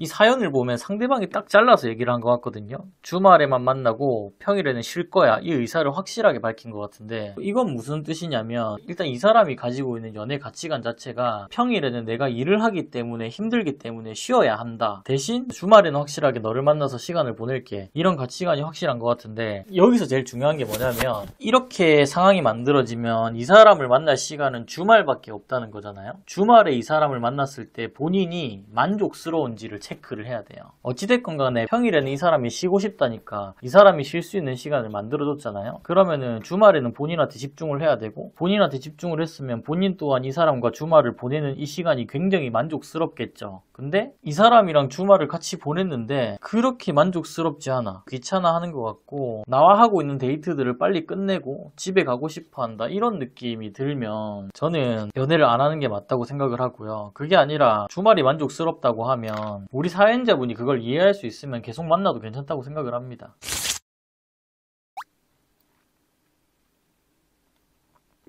이 사연을 보면 상대방이 딱 잘라서 얘기를 한 것 같거든요. 주말에만 만나고 평일에는 쉴 거야. 이 의사를 확실하게 밝힌 것 같은데, 이건 무슨 뜻이냐면 일단 이 사람이 가지고 있는 연애 가치관 자체가 평일에는 내가 일을 하기 때문에 힘들기 때문에 쉬어야 한다. 대신 주말에는 확실하게 너를 만나서 시간을 보낼게. 이런 가치관이 확실한 것 같은데, 여기서 제일 중요한 게 뭐냐면 이렇게 상황이 만들어지면 이 사람을 만날 시간은 주말밖에 없다는 거잖아요. 주말에 이 사람을 만났을 때 본인이 만족스러운지를 체크를 해야 돼요. 어찌됐건 간에 평일에는 이 사람이 쉬고 싶다니까 이 사람이 쉴 수 있는 시간을 만들어줬잖아요. 그러면은 주말에는 본인한테 집중을 해야 되고, 본인한테 집중을 했으면 본인 또한 이 사람과 주말을 보내는 이 시간이 굉장히 만족스럽겠죠. 근데 이 사람이랑 주말을 같이 보냈는데 그렇게 만족스럽지 않아. 귀찮아 하는 것 같고, 나와 하고 있는 데이트들을 빨리 끝내고 집에 가고 싶어 한다. 이런 느낌이 들면 저는 연애를 안 하는 게 맞다고 생각을 하고요. 그게 아니라 주말이 만족스럽다고 하면 우리 사연자분이 그걸 이해할 수 있으면 계속 만나도 괜찮다고 생각을 합니다.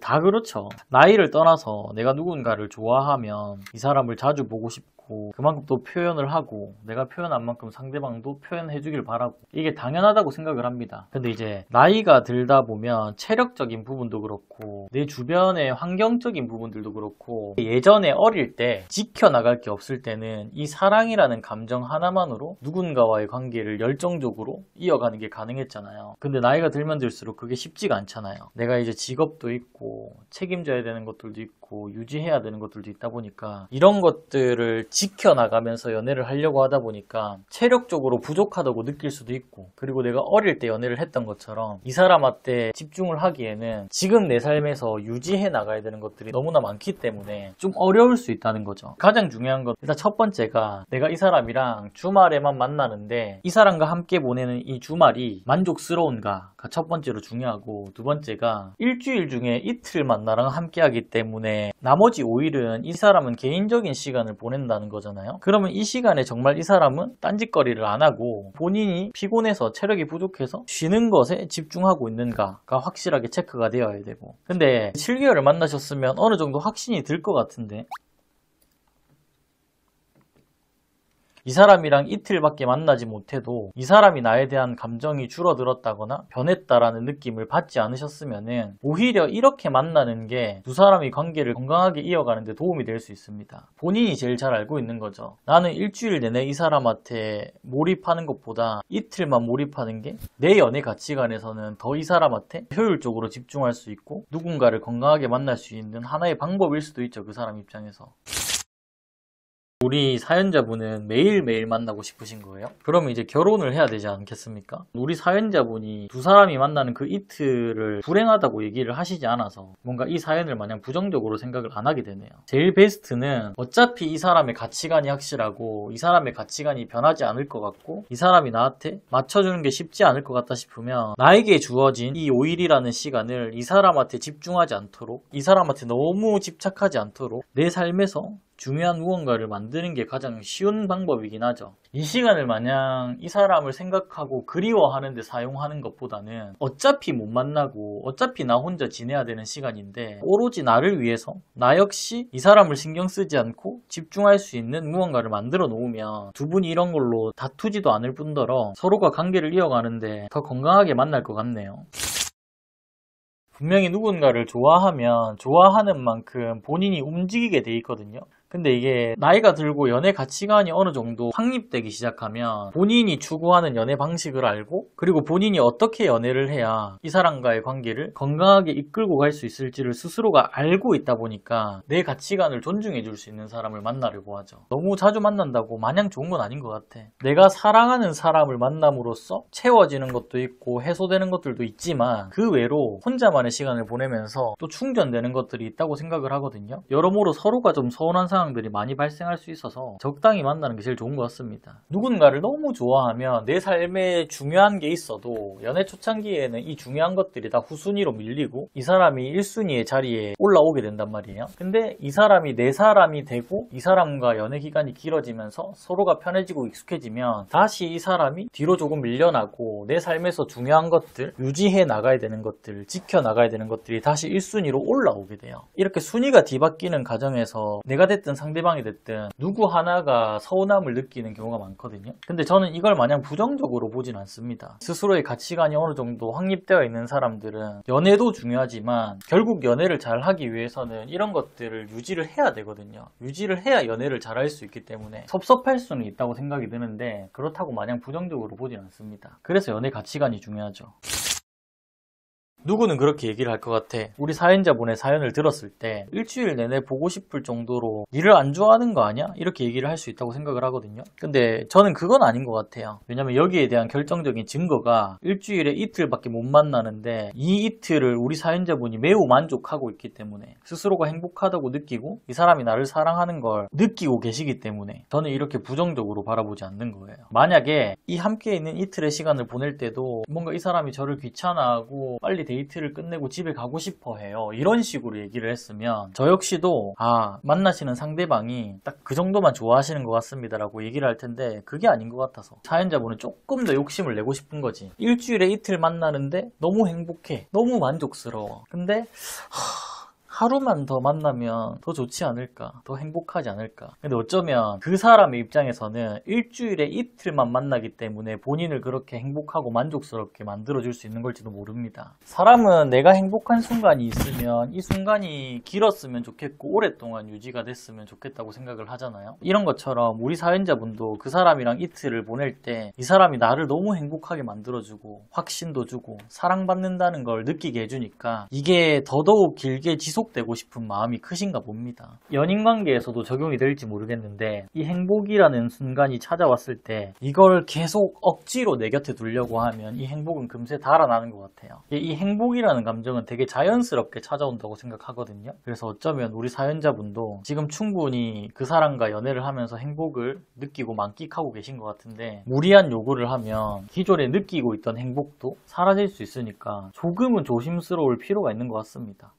다 그렇죠. 나이를 떠나서 내가 누군가를 좋아하면 이 사람을 자주 보고 싶고, 그만큼 또 표현을 하고, 내가 표현한 만큼 상대방도 표현해 주길 바라고, 이게 당연하다고 생각을 합니다. 근데 이제 나이가 들다 보면 체력적인 부분도 그렇고 내 주변의 환경적인 부분들도 그렇고, 예전에 어릴 때 지켜나갈 게 없을 때는 이 사랑이라는 감정 하나만으로 누군가와의 관계를 열정적으로 이어가는 게 가능했잖아요. 근데 나이가 들면 들수록 그게 쉽지가 않잖아요. 내가 이제 직업도 있고 책임져야 되는 것들도 있고 유지해야 되는 것들도 있다 보니까, 이런 것들을 지켜나가면서 연애를 하려고 하다 보니까 체력적으로 부족하다고 느낄 수도 있고, 그리고 내가 어릴 때 연애를 했던 것처럼 이 사람한테 집중을 하기에는 지금 내 삶에서 유지해 나가야 되는 것들이 너무나 많기 때문에 좀 어려울 수 있다는 거죠. 가장 중요한 건 일단 첫 번째가, 내가 이 사람이랑 주말에만 만나는데 이 사람과 함께 보내는 이 주말이 만족스러운가가 첫 번째로 중요하고, 두 번째가 일주일 중에 이틀만 나랑 함께 하기 때문에 나머지 5일은 이 사람은 개인적인 시간을 보낸다는 거잖아요. 그러면 이 시간에 정말 이 사람은 딴짓거리를 안 하고 본인이 피곤해서 체력이 부족해서 쉬는 것에 집중하고 있는가가 확실하게 체크가 되어야 되고, 근데 7개월을 만나셨으면 어느 정도 확신이 들 것 같은데, 이 사람이랑 이틀밖에 만나지 못해도 이 사람이 나에 대한 감정이 줄어들었다거나 변했다라는 느낌을 받지 않으셨으면은 오히려 이렇게 만나는 게 두 사람이 관계를 건강하게 이어가는 데 도움이 될 수 있습니다. 본인이 제일 잘 알고 있는 거죠. 나는 일주일 내내 이 사람한테 몰입하는 것보다 이틀만 몰입하는 게 내 연애 가치관에서는 더 이 사람한테 효율적으로 집중할 수 있고 누군가를 건강하게 만날 수 있는 하나의 방법일 수도 있죠. 그 사람 입장에서. 우리 사연자분은 매일매일 만나고 싶으신 거예요? 그러면 이제 결혼을 해야 되지 않겠습니까? 우리 사연자분이 두 사람이 만나는 그 이틀을 불행하다고 얘기를 하시지 않아서 뭔가 이 사연을 마냥 부정적으로 생각을 안 하게 되네요. 제일 베스트는 어차피 이 사람의 가치관이 확실하고 이 사람의 가치관이 변하지 않을 것 같고 이 사람이 나한테 맞춰주는 게 쉽지 않을 것 같다 싶으면 나에게 주어진 이 5일이라는 시간을 이 사람한테 집중하지 않도록, 이 사람한테 너무 집착하지 않도록 내 삶에서 중요한 무언가를 만드는 게 가장 쉬운 방법이긴 하죠. 이 시간을 마냥 이 사람을 생각하고 그리워하는 데 사용하는 것보다는 어차피 못 만나고 어차피 나 혼자 지내야 되는 시간인데 오로지 나를 위해서 나 역시 이 사람을 신경 쓰지 않고 집중할 수 있는 무언가를 만들어 놓으면 두 분이 이런 걸로 다투지도 않을 뿐더러 서로가 관계를 이어가는데 더 건강하게 만날 것 같네요. 분명히 누군가를 좋아하면 좋아하는 만큼 본인이 움직이게 돼 있거든요. 근데 이게 나이가 들고 연애 가치관이 어느 정도 확립되기 시작하면 본인이 추구하는 연애 방식을 알고, 그리고 본인이 어떻게 연애를 해야 이 사람과의 관계를 건강하게 이끌고 갈 수 있을지를 스스로가 알고 있다 보니까 내 가치관을 존중해 줄 수 있는 사람을 만나려고 하죠. 너무 자주 만난다고 마냥 좋은 건 아닌 것 같아. 내가 사랑하는 사람을 만남으로써 채워지는 것도 있고 해소되는 것들도 있지만 그 외로 혼자만의 시간을 보내면서 또 충전되는 것들이 있다고 생각을 하거든요. 여러모로 서로가 좀 서운한 상황들이 많이 발생할 수 있어서 적당히 만나는 게 제일 좋은 것 같습니다. 누군가를 너무 좋아하면 내 삶에 중요한 게 있어도 연애 초창기에는 이 중요한 것들이 다 후순위로 밀리고 이 사람이 1순위의 자리에 올라오게 된단 말이에요. 근데 이 사람이 내 사람이 되고 이 사람과 연애 기간이 길어지면서 서로가 편해지고 익숙해지면 다시 이 사람이 뒤로 조금 밀려나고 내 삶에서 중요한 것들, 유지해 나가야 되는 것들, 지켜 나가야 되는 것들이 다시 1순위로 올라오게 돼요. 이렇게 순위가 뒤바뀌는 과정에서 내가 됐든 됐든 상대방이 됐든 누구 하나가 서운함을 느끼는 경우가 많거든요. 근데 저는 이걸 마냥 부정적으로 보진 않습니다. 스스로의 가치관이 어느 정도 확립되어 있는 사람들은 연애도 중요하지만 결국 연애를 잘 하기 위해서는 이런 것들을 유지를 해야 되거든요. 유지를 해야 연애를 잘 할 수 있기 때문에 섭섭할 수는 있다고 생각이 드는데 그렇다고 마냥 부정적으로 보진 않습니다. 그래서 연애 가치관이 중요하죠. 누구는 그렇게 얘기를 할 것 같아. 우리 사연자분의 사연을 들었을 때 일주일 내내 보고 싶을 정도로 니를 안 좋아하는 거 아니야? 이렇게 얘기를 할 수 있다고 생각을 하거든요. 근데 저는 그건 아닌 것 같아요. 왜냐면 여기에 대한 결정적인 증거가 일주일에 이틀밖에 못 만나는데 이 이틀을 우리 사연자분이 매우 만족하고 있기 때문에 스스로가 행복하다고 느끼고 이 사람이 나를 사랑하는 걸 느끼고 계시기 때문에 저는 이렇게 부정적으로 바라보지 않는 거예요. 만약에 이 함께 있는 이틀의 시간을 보낼 때도 뭔가 이 사람이 저를 귀찮아하고 빨리 데이트를 끝내고 집에 가고 싶어 해요. 이런 식으로 얘기를 했으면 저 역시도 만나시는 상대방이 딱 그 정도만 좋아하시는 것 같습니다 라고 얘기를 할 텐데 그게 아닌 것 같아서 사연자분은 조금 더 욕심을 내고 싶은 거지. 일주일에 이틀 만나는데 너무 행복해. 너무 만족스러워. 근데 하루만 더 만나면 더 좋지 않을까? 더 행복하지 않을까? 근데 어쩌면 그 사람의 입장에서는 일주일에 이틀만 만나기 때문에 본인을 그렇게 행복하고 만족스럽게 만들어줄 수 있는 걸지도 모릅니다. 사람은 내가 행복한 순간이 있으면 이 순간이 길었으면 좋겠고 오랫동안 유지가 됐으면 좋겠다고 생각을 하잖아요. 이런 것처럼 우리 사연자분도 그 사람이랑 이틀을 보낼 때 이 사람이 나를 너무 행복하게 만들어주고 확신도 주고 사랑받는다는 걸 느끼게 해주니까 이게 더더욱 길게 지속되고 싶은 마음이 크신가 봅니다. 연인관계에서도 적용이 될지 모르겠는데 이 행복이라는 순간이 찾아왔을 때 이걸 계속 억지로 내 곁에 두려고 하면 이 행복은 금세 달아나는 것 같아요. 이 행복이라는 감정은 되게 자연스럽게 찾아온다고 생각하거든요. 그래서 어쩌면 우리 사연자분도 지금 충분히 그 사람과 연애를 하면서 행복을 느끼고 만끽하고 계신 것 같은데 무리한 요구를 하면 기존에 느끼고 있던 행복도 사라질 수 있으니까 조금은 조심스러울 필요가 있는 것 같습니다.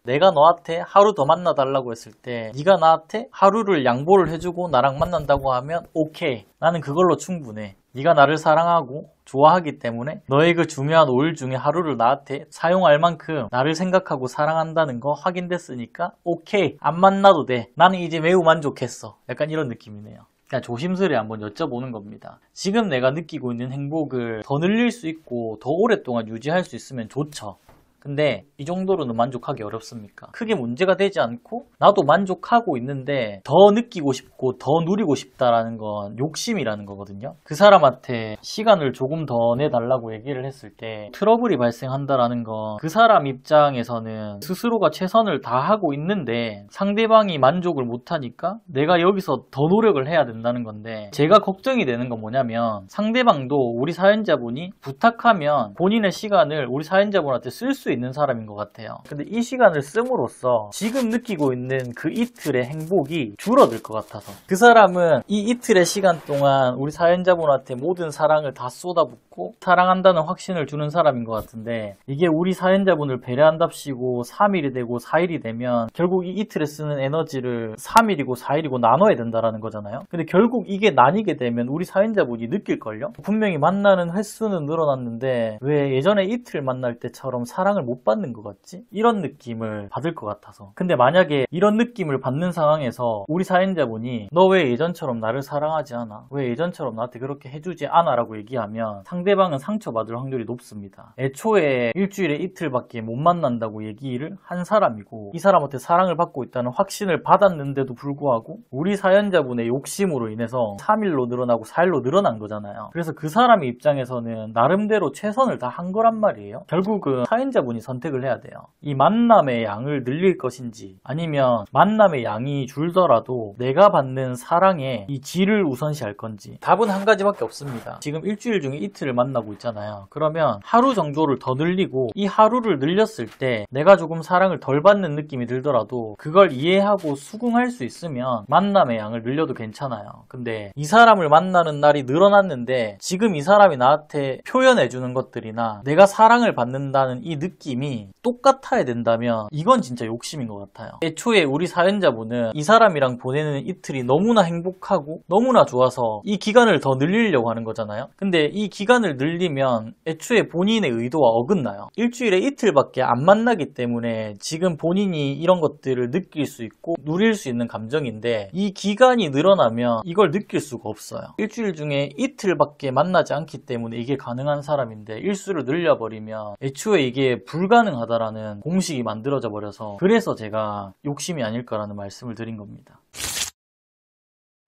내가 너한테 하루 더 만나달라고 했을 때 네가 나한테 하루를 양보를 해주고 나랑 만난다고 하면 오케이, 나는 그걸로 충분해. 네가 나를 사랑하고 좋아하기 때문에 너의 그 중요한 5일 중에 하루를 나한테 사용할 만큼 나를 생각하고 사랑한다는 거 확인됐으니까 오케이, 안 만나도 돼. 나는 이제 매우 만족했어. 약간 이런 느낌이네요. 그냥 조심스레 한번 여쭤보는 겁니다. 지금 내가 느끼고 있는 행복을 더 늘릴 수 있고 더 오랫동안 유지할 수 있으면 좋죠. 근데 이 정도로는 만족하기 어렵습니까? 크게 문제가 되지 않고 나도 만족하고 있는데 더 느끼고 싶고 더 누리고 싶다라는 건 욕심이라는 거거든요. 그 사람한테 시간을 조금 더 내달라고 얘기를 했을 때 트러블이 발생한다라는 건 그 사람 입장에서는 스스로가 최선을 다하고 있는데 상대방이 만족을 못하니까 내가 여기서 더 노력을 해야 된다는 건데, 제가 걱정이 되는 건 뭐냐면 상대방도 우리 사연자분이 부탁하면 본인의 시간을 우리 사연자분한테 쓸 수 있는 사람인 것 같아요. 근데 이 시간을 씀으로써 지금 느끼고 있는 그 이틀의 행복이 줄어들 것 같아서 그 사람은 이 이틀의 시간 동안 우리 사연자분한테 모든 사랑을 다 쏟아붓고 사랑한다는 확신을 주는 사람인 것 같은데, 이게 우리 사연자분을 배려한답시고 3일이 되고 4일이 되면 결국 이 이틀에 쓰는 에너지를 3일이고 4일이고 나눠야 된다라는 거잖아요. 근데 결국 이게 나뉘게 되면 우리 사연자분이 느낄걸요? 분명히 만나는 횟수는 늘어났는데 왜 예전에 이틀 만날 때처럼 사랑을 못 받는 것 같지? 이런 느낌을 받을 것 같아서. 근데 만약에 이런 느낌을 받는 상황에서 우리 사연자분이 너 왜 예전처럼 나를 사랑하지 않아? 왜 예전처럼 나한테 그렇게 해주지 않아? 라고 얘기하면 상대방은 상처받을 확률이 높습니다. 애초에 일주일에 이틀밖에 못 만난다고 얘기를 한 사람이고 이 사람한테 사랑을 받고 있다는 확신을 받았는데도 불구하고 우리 사연자분의 욕심으로 인해서 3일로 늘어나고 4일로 늘어난 거잖아요. 그래서 그 사람의 입장에서는 나름대로 최선을 다한 거란 말이에요. 결국은 사연자분이 선택을 해야 돼요. 이 만남의 양을 늘릴 것인지 아니면 만남의 양이 줄더라도 내가 받는 사랑의 이 질을 우선시할 건지. 답은 한 가지밖에 없습니다. 지금 일주일 중에 이틀을 만나고 있잖아요. 그러면 하루 정도를 더 늘리고 이 하루를 늘렸을 때 내가 조금 사랑을 덜 받는 느낌이 들더라도 그걸 이해하고 수긍할 수 있으면 만남의 양을 늘려도 괜찮아요. 근데 이 사람을 만나는 날이 늘어났는데 지금 이 사람이 나한테 표현해주는 것들이나 내가 사랑을 받는다는 이 느낌이 똑같아야 된다면 이건 진짜 욕심인 것 같아요. 애초에 우리 사연자분은 이 사람이랑 보내는 이틀이 너무나 행복하고 너무나 좋아서 이 기간을 더 늘리려고 하는 거잖아요. 근데 이 기간을 늘리면 애초에 본인의 의도와 어긋나요. 일주일에 이틀밖에 안 만나기 때문에 지금 본인이 이런 것들을 느낄 수 있고 누릴 수 있는 감정인데, 이 기간이 늘어나면 이걸 느낄 수가 없어요. 일주일 중에 이틀밖에 만나지 않기 때문에 이게 가능한 사람인데 일수를 늘려버리면 애초에 이게 불가능하다라는 공식이 만들어져 버려서, 그래서 제가 욕심이 아닐까라는 말씀을 드린 겁니다.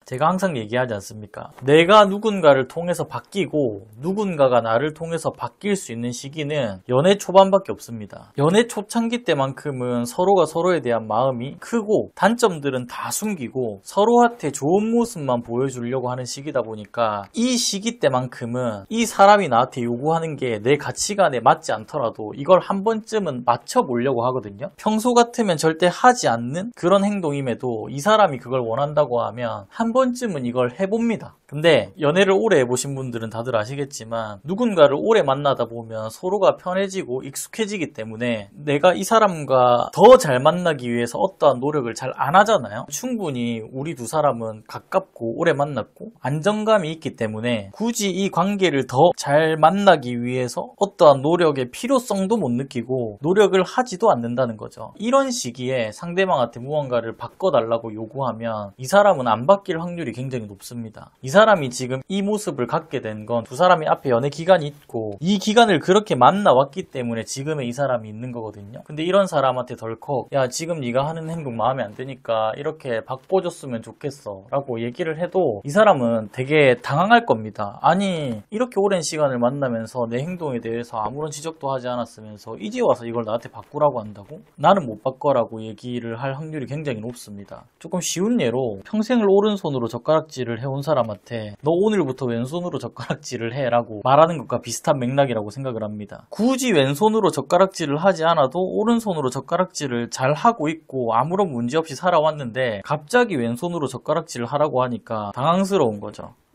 제가 항상 얘기하지 않습니까? 내가 누군가를 통해서 바뀌고 누군가가 나를 통해서 바뀔 수 있는 시기는 연애 초반밖에 없습니다. 연애 초창기 때만큼은 서로가 서로에 대한 마음이 크고 단점들은 다 숨기고 서로한테 좋은 모습만 보여주려고 하는 시기다 보니까, 이 시기 때만큼은 이 사람이 나한테 요구하는 게 내 가치관에 맞지 않더라도 이걸 한 번쯤은 맞춰보려고 하거든요. 평소 같으면 절대 하지 않는 그런 행동임에도 이 사람이 그걸 원한다고 하면 한 번쯤은 이걸 해봅니다. 근데 연애를 오래 해보신 분들은 다들 아시겠지만, 누군가를 오래 만나다 보면 서로가 편해지고 익숙해지기 때문에 내가 이 사람과 더 잘 만나기 위해서 어떠한 노력을 잘 안 하잖아요. 충분히 우리 두 사람은 가깝고 오래 만났고 안정감이 있기 때문에 굳이 이 관계를 더 잘 만나기 위해서 어떠한 노력의 필요성도 못 느끼고 노력을 하지도 않는다는 거죠. 이런 시기에 상대방한테 무언가를 바꿔달라고 요구하면 이 사람은 안 바뀔 확률이 굉장히 높습니다. 이 사람이 지금 이 모습을 갖게 된 건 두 사람이 앞에 연애 기간이 있고 이 기간을 그렇게 만나왔기 때문에 지금의 이 사람이 있는 거거든요. 근데 이런 사람한테 덜컥 야, 지금 네가 하는 행동 마음에 안 드니까 이렇게 바꿔줬으면 좋겠어 라고 얘기를 해도 이 사람은 되게 당황할 겁니다. 아니, 이렇게 오랜 시간을 만나면서 내 행동에 대해서 아무런 지적도 하지 않았으면서 이제 와서 이걸 나한테 바꾸라고 한다고? 나는 못 바꿔라고 얘기를 할 확률이 굉장히 높습니다. 조금 쉬운 예로, 평생을 오른손으로 젓가락질을 해온 사람한테 너 오늘부터 왼손으로 젓가락질을 해 라고 말하는 것과 비슷한 맥락이라고 생각을 합니다. 굳이 왼손으로 젓가락질을 하지 않아도 오른손으로 젓가락질을 잘 하고 있고 아무런 문제 없이 살아왔는데 갑자기 왼손으로 젓가락질을 하라고 하니까 당황스러운 거죠.